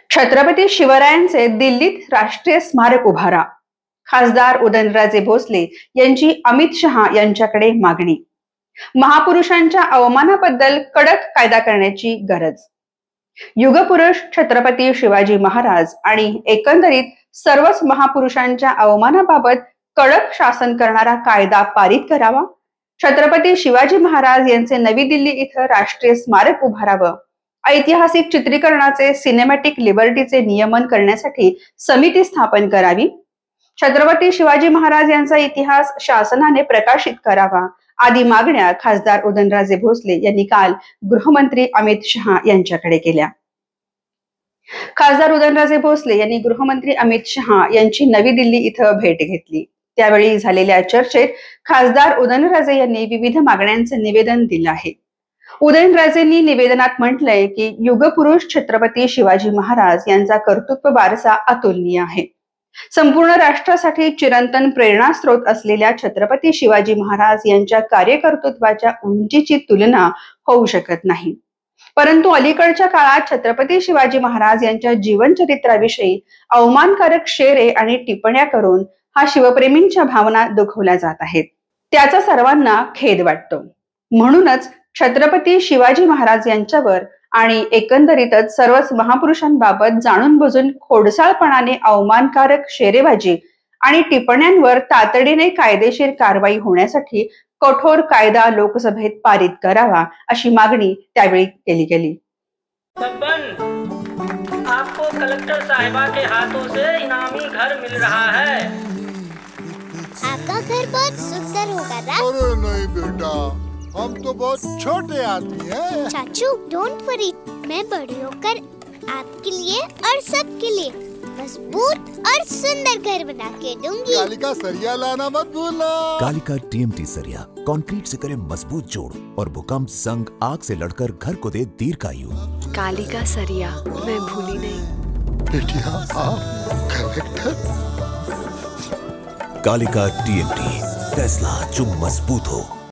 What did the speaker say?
छत्रपती शिवरायांचे दिल्लीत राष्ट्रीय स्मारक उभारा. खासदार उदयनराजे भोसले यांची अमित शहा यांच्याकडे मागणी. महापुरुषांच्या अवमानाबद्दल कडक कायदा करण्याची गरज. युगपुरुष छत्रपती शिवाजी महाराज आणि एकंदरीत सर्वच महापुरुषांच्या अवमानाबाबत कडक शासन करणारा कायदा पारित करावा. छत्रपती शिवाजी महाराज यांचे नवी दिल्ली इथं राष्ट्रीय स्मारक उभारावं. ऐतिहासिक चित्रीकरणाचे सिनेमॅटिक लिबर्टीचे नियमन करण्यासाठी समिती स्थापन करावी. छत्रपती शिवाजी महाराज यांचा इतिहास शासनाने प्रकाशित करावा आदी मागण्या खासदार उदयनराजे भोसले यांनी काल गृहमंत्री अमित शहा यांच्याकडे केल्या. खासदार उदयनराजे भोसले यांनी गृहमंत्री अमित शहा यांची नवी दिल्ली इथं भेट घेतली. त्यावेळी झालेल्या चर्चेत खासदार उदयनराजे यांनी विविध मागण्यांचे निवेदन दिलं आहे. उदयनराजेंनी निवेदनात म्हटलंय की युगपुरुष छत्रपती शिवाजी महाराज यांचा कर्तृत्व वारसा अतुलनीय आहे. संपूर्ण राष्ट्रासाठी चिरंतन प्रेरणास्त्रोत असलेल्या छत्रपती शिवाजी महाराज यांच्या कार्यकर्तृत्वाच्या उंचीची तुलना होऊ शकत नाही. परंतु अलीकडच्या काळात छत्रपती शिवाजी महाराज यांच्या जीवनचरित्राविषयी अवमानकारक शेरे आणि टिप्पण्या करून हा शिवप्रेमींच्या भावना दुखवल्या जात आहेत. त्याचा सर्वांना खेद वाटतो. म्हणूनच छत्रपती शिवाजी महाराज यांच्यावर आणि एकंदरीतच सर्वच महापुरुषांबाबत जाणून बुजून खोडसाळपणाने अवमानकारक शेरेबाजी आणि टिप्पण्यांवर तातडीने कायदेशीर कारवाई होण्यासाठी कठोर कायदा लोकसभेत पारित करावा अशी मागणी त्यावेळी केली गेली. आपको कलेक्टर साहिबा के हाथों से इनामी घर मिल रहा है. आपका घर बहुत सुंदर होगा ना? अरे नहीं बेटा, हम तो बहुत छोटे आदमी हैं। चाचू डोंट वरी, मैं बड़ी होकर आपके लिए और सबके लिए मजबूत और सुंदर घर बना के दूंगी। कालिका सरिया लाना मत भूलना। कालिका टीएमटी सरिया कंक्रीट से करे मजबूत जोड़ और भूकंप संग आग से लड़कर घर को दे दीर्घायु। कालिका सरिया मैं भूली नहीं। बेटिया आप कलेक्टर। कालिका टीएमटी, फैसला जो मजबूत हो।